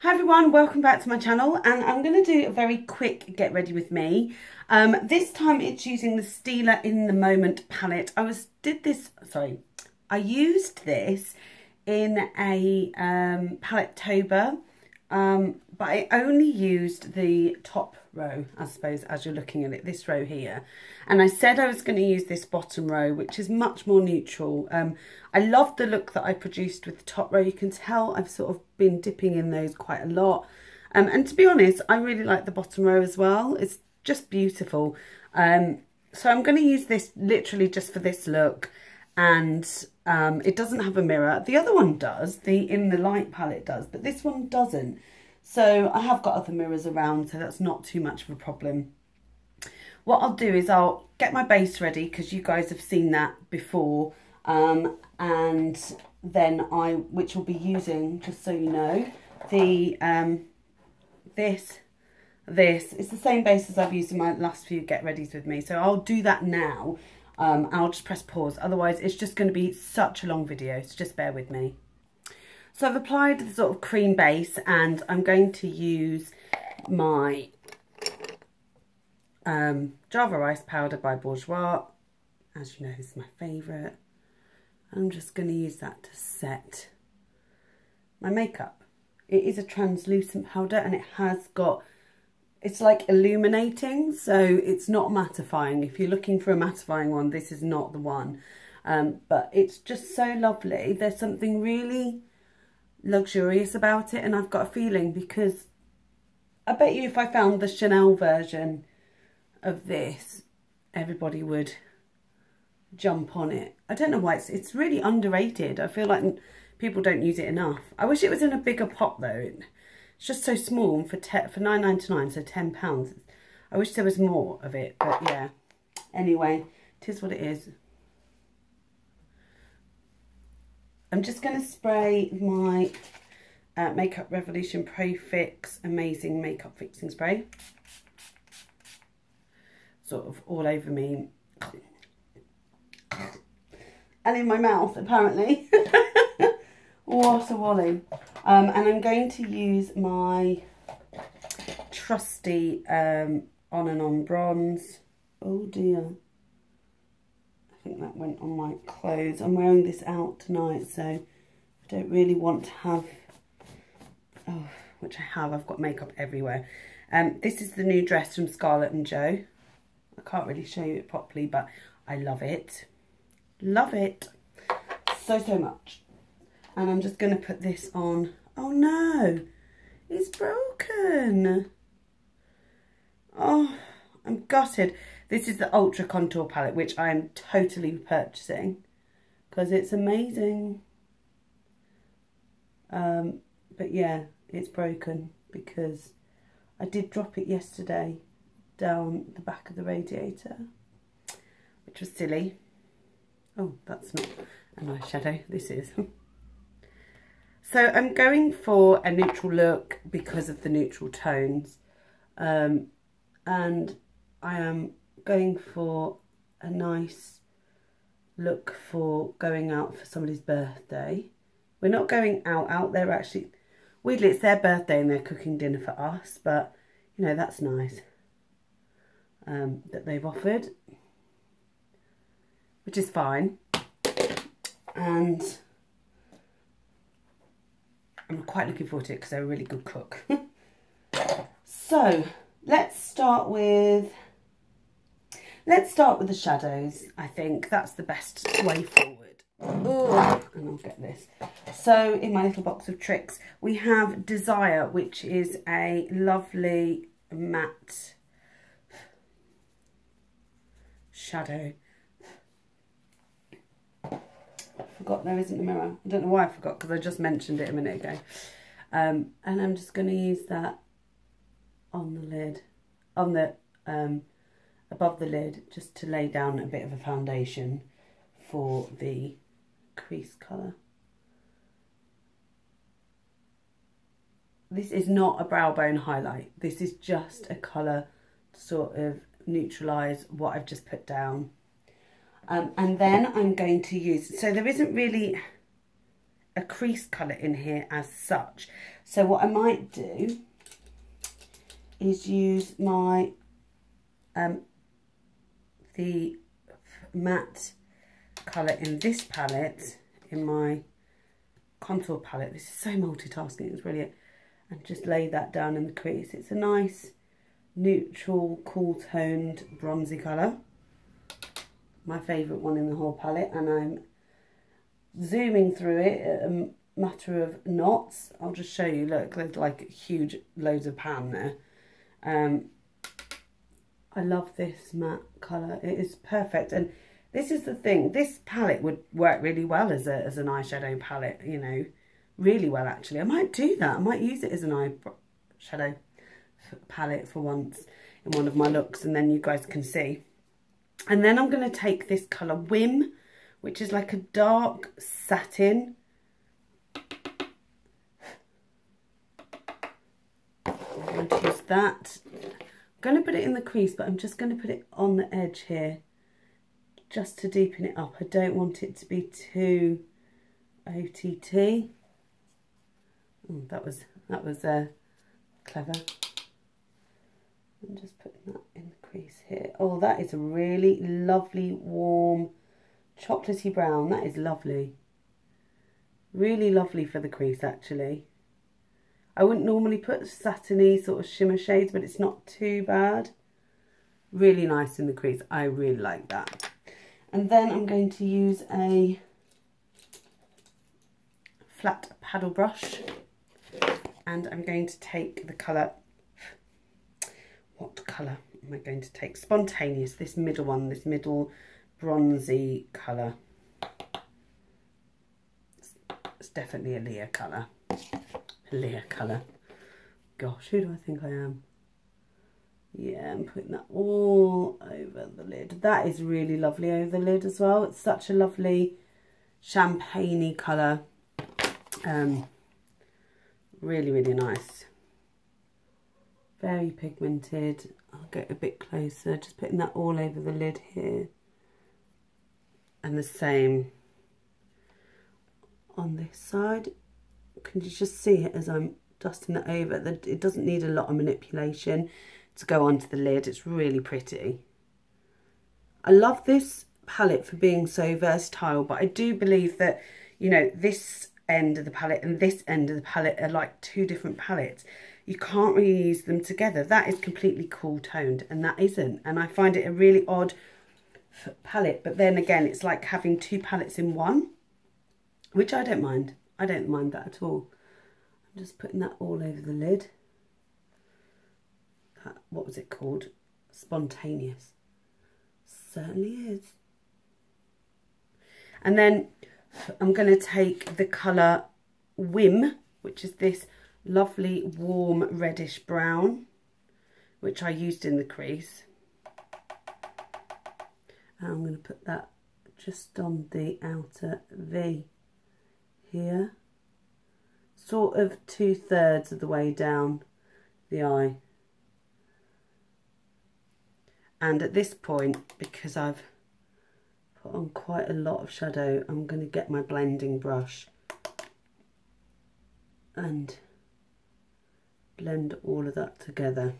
Hi everyone, welcome back to my channel, and I'm going to do a very quick get ready with me. This time it's using the Stila In The Moment palette. I used this in a palette-tober, but I only used the top row, I suppose, as you're looking at it, this row here. And I said I was going to use this bottom row, which is much more neutral. I love the look that I produced with the top row. You can tell I've sort of been dipping in those quite a lot. And to be honest, I really like the bottom row as well. It's just beautiful. So I'm going to use this literally just for this look. And it doesn't have a mirror. The other one does, the In The Light palette does, but this one doesn't. So I have got other mirrors around, so that's not too much of a problem. What I'll do is I'll get my base ready, because you guys have seen that before. And then which will be using, just so you know, the this is the same base as I've used in my last few get readies with me. So I'll do that now. I'll just press pause, otherwise it's just going to be such a long video, so just bear with me. So I've applied the sort of cream base, and I'm going to use my Java Rice Powder by Bourjois. As you know, this is my favourite. I'm just going to use that to set my makeup. It is a translucent powder, and it has got, it's like illuminating, so it's not mattifying. If you're looking for a mattifying one, this is not the one. But it's just so lovely. There's something really luxurious about it, and I've got a feeling, because I bet you if I found the Chanel version of this, everybody would jump on it. I don't know why it's really underrated. I feel like people don't use it enough. I wish it was in a bigger pot though. It's just so small, and for £9.99, so £10. I wish there was more of it, but yeah. Anyway, it is what it is. I'm just going to spray my Makeup Revolution Pro Fix Amazing Makeup Fixing Spray. Sort of all over me. And in my mouth, apparently. What a wally. And I'm going to use my trusty On and On bronze. Oh dear. I think that went on my clothes. I'm wearing this out tonight, so I don't really want to have, which I have, I've got makeup everywhere. This is the new dress from Scarlett and Joe. I can't really show you it properly, but I love it. Love it so, so much. And I'm just going to put this on. Oh no, it's broken. Oh, I'm gutted. This is the Ultra Contour palette, which I am totally purchasing because it's amazing. But yeah, it's broken because I did drop it yesterday down the back of the radiator, which was silly. Oh, that's not an eyeshadow, this is. So I'm going for a neutral look because of the neutral tones. And I am going for a nice look for going out for somebody's birthday. We're not going out, they're actually, weirdly it's their birthday and they're cooking dinner for us, but you know, that's nice that they've offered, which is fine. And I'm quite looking forward to it because they're a really good cook. So let's start with the shadows. I think that's the best way forward. Oh, and I'll get this. So in my little box of tricks, we have Desire, which is a lovely matte shadow. I forgot there isn't a mirror. I don't know why I forgot, because I just mentioned it a minute ago. And I'm just going to use that on the lid, on the above the lid, just to lay down a bit of a foundation for the crease colour. This is not a brow bone highlight. This is just a colour to sort of neutralise what I've just put down. And then I'm going to use, so there isn't really a crease colour in here as such. So what I might do is use my the matte colour in this palette, in my contour palette. This is so multitasking, it's brilliant. And just lay that down in the crease. It's a nice neutral, cool toned, bronzy colour. My favourite one in the whole palette, and I'm zooming through it at a matter of knots. I'll just show you, look, there's like huge loads of pan there. I love this matte colour, it is perfect. And this is the thing, this palette would work really well as an eyeshadow palette, you know, really well actually. I might do that, I might use it as an eyeshadow palette for once in one of my looks, and then you guys can see. And then I'm going to take this colour Whim, which is like a dark satin. I'm going to use that. I'm going to put it in the crease, but I'm just going to put it on the edge here, just to deepen it up. I don't want it to be too OTT. Oh, that was clever. I'm just putting that in the crease here. Oh, that is a really lovely, warm, chocolatey brown. That is lovely. Really lovely for the crease, actually. I wouldn't normally put satiny sort of shimmer shades, but it's not too bad. Really nice in the crease. I really like that. And then I'm going to use a flat paddle brush, and I'm going to take the colour, what colour am I going to take? Spontaneous, this middle one, this middle bronzy colour. It's definitely a Leah colour. Leah colour. Gosh, who do I think I am? Yeah, I'm putting that all over the lid. That is really lovely over the lid as well. It's such a lovely champagne-y colour. Really, really nice. Very pigmented. I'll get a bit closer. Just putting that all over the lid here. And the same on this side. Can you just see it as I'm dusting it over? It doesn't need a lot of manipulation to go onto the lid. It's really pretty. I love this palette for being so versatile, but I do believe that, you know, this end of the palette and this end of the palette are like two different palettes. You can't really use them together. That is completely cool toned and that isn't. And I find it a really odd palette, but then again, it's like having two palettes in one, which I don't mind. I don't mind that at all. I'm just putting that all over the lid. That, what was it called? Spontaneous. Certainly is. And then I'm going to take the colour Whim, which is this lovely warm reddish brown, which I used in the crease. And I'm going to put that just on the outer V here, sort of 2/3 of the way down the eye. And at this point, because I've put on quite a lot of shadow, I'm going to get my blending brush and blend all of that together.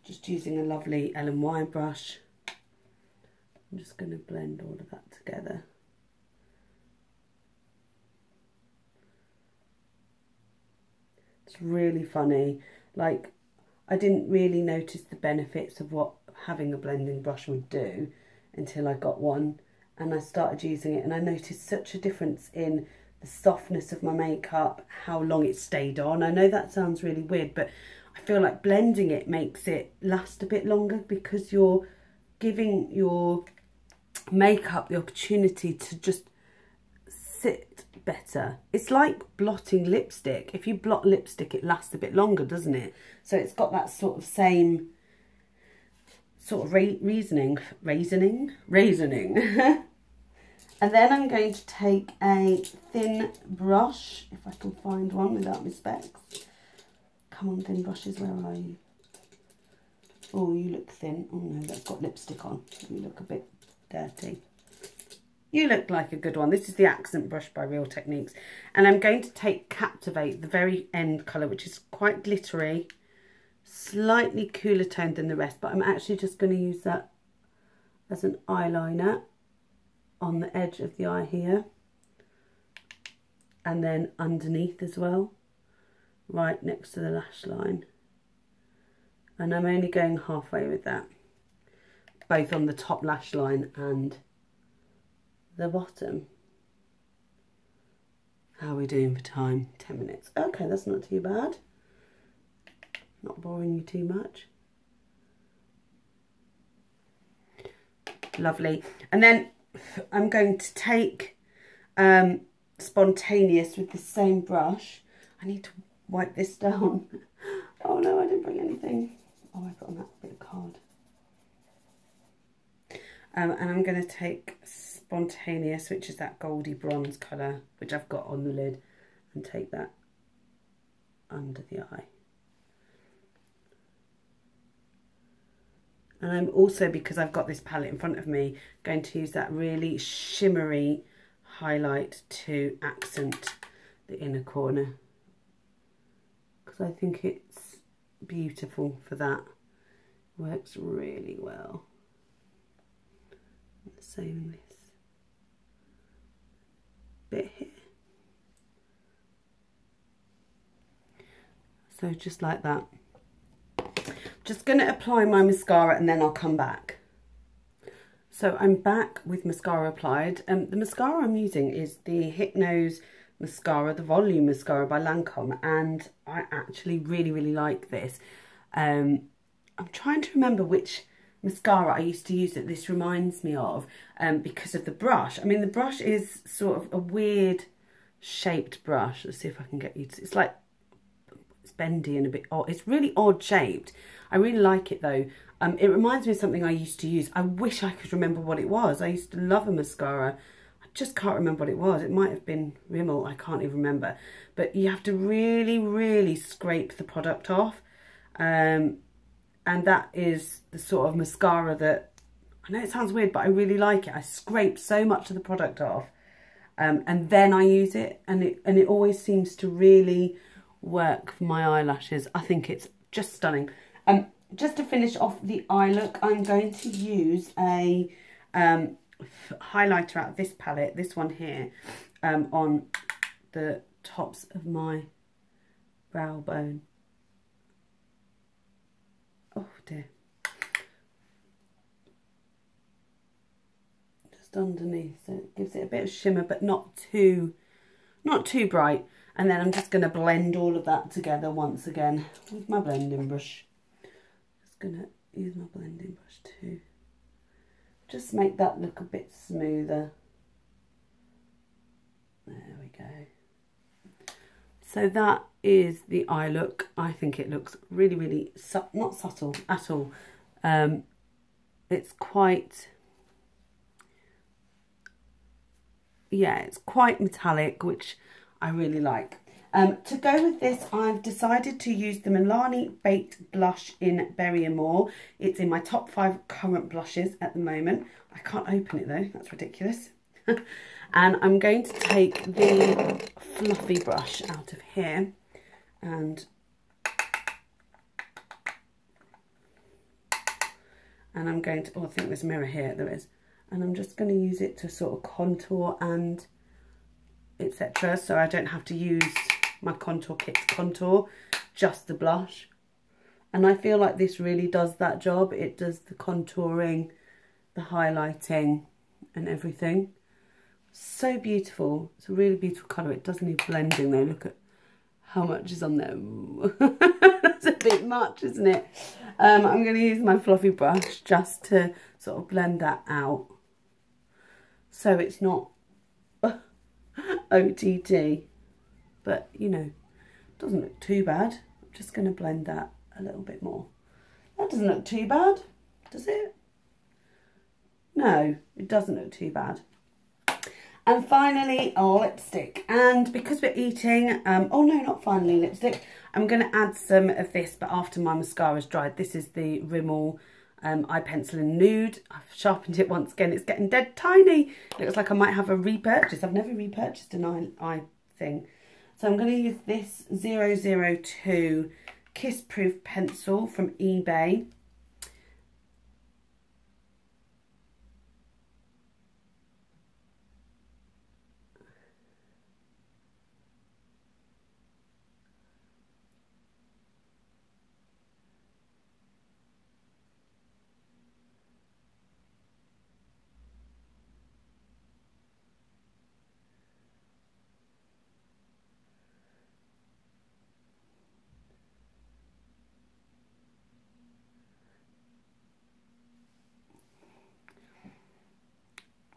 Just using a lovely L&Y brush. I'm just going to blend all of that together. It's really funny. Like, I didn't really notice the benefits of what having a blending brush would do until I got one and I started using it, and I noticed such a difference in the softness of my makeup, how long it stayed on. I know that sounds really weird, but I feel like blending it makes it last a bit longer because you're giving your makeup the opportunity to just sit better. It's like blotting lipstick. If you blot lipstick, it lasts a bit longer, doesn't it? So it's got that sort of same sort of reasoning. And then I'm going to take a thin brush, if I can find one without my specs. Come on, thin brushes, where are you? Oh, you look thin. Oh no, that's got lipstick on. You look a bit dirty. You look like a good one. This is the Accent brush by Real Techniques. And I'm going to take Captivate, the very end colour, which is quite glittery, slightly cooler toned than the rest, but I'm actually just going to use that as an eyeliner on the edge of the eye here. And then underneath as well, right next to the lash line. And I'm only going halfway with that, both on the top lash line and the bottom. How are we doing for time? 10 minutes. Okay, that's not too bad. Not boring you too much. Lovely. And then I'm going to take Spontaneous with the same brush. I need to wipe this down. Oh no, I didn't bring anything. Oh, I put on that bit of card. And I'm going to take Spontaneous, which is that goldy bronze colour, which I've got on the lid, and take that under the eye. And I'm also, because I've got this palette in front of me, going to use that really shimmery highlight to accent the inner corner, because I think it's beautiful for that. Works really well. Same in this bit here. So just like that. Just going to apply my mascara and then I'll come back. So I'm back with mascara applied. The mascara I'm using is the Hypnose mascara, the volume mascara by Lancome, and I actually really like this. I'm trying to remember which mascara I used to use that this reminds me of, because of the brush. I mean, the brush is sort of a weird shaped brush. Let's see if I can get you to, it's like, it's bendy and a bit odd. It's really odd shaped. I really like it though. It reminds me of something I used to use. I wish I could remember what it was. I used to love a mascara. I just can't remember what it was. It might have been Rimmel. I can't even remember. But you have to really scrape the product off. And that is the sort of mascara that, I know it sounds weird, but I really like it. I scrape so much of the product off, and then I use it, and it always seems to really work for my eyelashes. I think it's just stunning. Just to finish off the eye look, I'm going to use a highlighter out of this palette, this one here, on the tops of my brow bone. Oh dear. Just underneath, so it gives it a bit of shimmer, but not too bright. And then I'm just going to blend all of that together once again with my blending brush. Just going to use my blending brush to just make that look a bit smoother. There we go. So that is the eye look. I think it looks really not subtle at all. It's quite, yeah, it's quite metallic, which I really like. To go with this, I've decided to use the Milani Baked Blush in Berry & More. It's in my top 5 current blushes at the moment. I can't open it though, that's ridiculous. And I'm going to take the fluffy brush out of here and I'm going to, oh, I think there's a mirror here, there is. And I'm just going to use it to sort of contour and etc. So I don't have to use my contour kit to contour, just the blush. And I feel like this really does that job. It does the contouring, the highlighting and everything. So beautiful. It's a really beautiful colour. It does need blending though. Look at how much is on there. That's a bit much, isn't it? I'm going to use my fluffy brush just to sort of blend that out, so it's not OTT, but you know, doesn't look too bad. I'm just going to blend that a little bit more. That doesn't look too bad, does it? No, it doesn't look too bad. And finally, our lipstick. And because we're eating, oh no, not finally lipstick, I'm going to add some of this, but after my mascara's dried. This is the Rimmel eye pencil in Nude. I've sharpened it once again. It's getting dead tiny. It looks like I might have a repurchase. I've never repurchased an eye thing. So I'm going to use this 002 Kiss Proof pencil from eBay.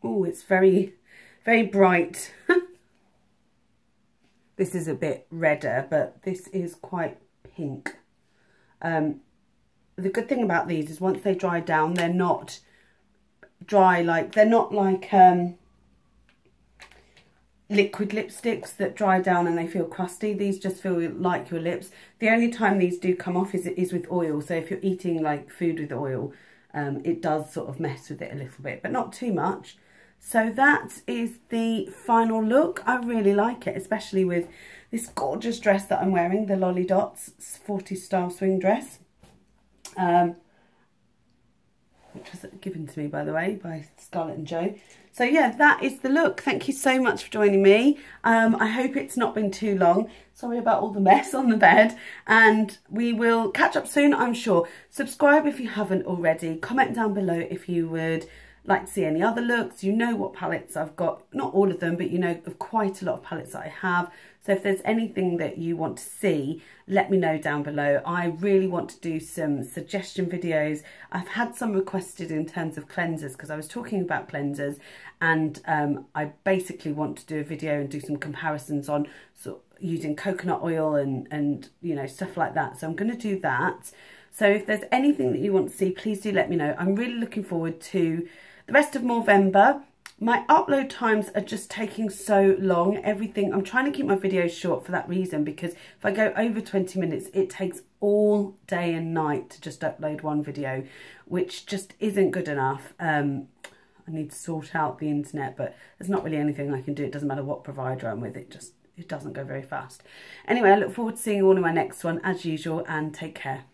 Oh, it's very, very bright. This is a bit redder, but this is quite pink. The good thing about these is once they dry down, they're not dry like, they're not like liquid lipsticks that dry down and they feel crusty. These just feel like your lips. The only time these do come off is with oil. So if you're eating like food with oil, it does sort of mess with it a little bit, but not too much. So that is the final look. I really like it, especially with this gorgeous dress that I'm wearing, the Lolly Dots 40 style swing dress, which was given to me, by the way, by Scarlett and Joe. So yeah, that is the look. Thank you so much for joining me. I hope it's not been too long. Sorry about all the mess on the bed, and we will catch up soon, I'm sure. Subscribe if you haven't already. Comment down below if you would like to see any other looks. You know what palettes I've got, not all of them, but you know of quite a lot of palettes that I have. So if there's anything that you want to see, let me know down below. I really want to do some suggestion videos. I've had some requested in terms of cleansers, because I was talking about cleansers, and I basically want to do a video and do some comparisons on sort of using coconut oil and you know, stuff like that. So I'm going to do that. So if there's anything that you want to see, please do let me know. I'm really looking forward to the rest of MOREvember. My upload times are just taking so long. Everything, I'm trying to keep my videos short for that reason, because if I go over 20 minutes, it takes all day and night to just upload one video, which just isn't good enough. I need to sort out the internet, but there's not really anything I can do. It doesn't matter what provider I'm with, it doesn't go very fast. Anyway, I look forward to seeing you all in my next one as usual, and take care.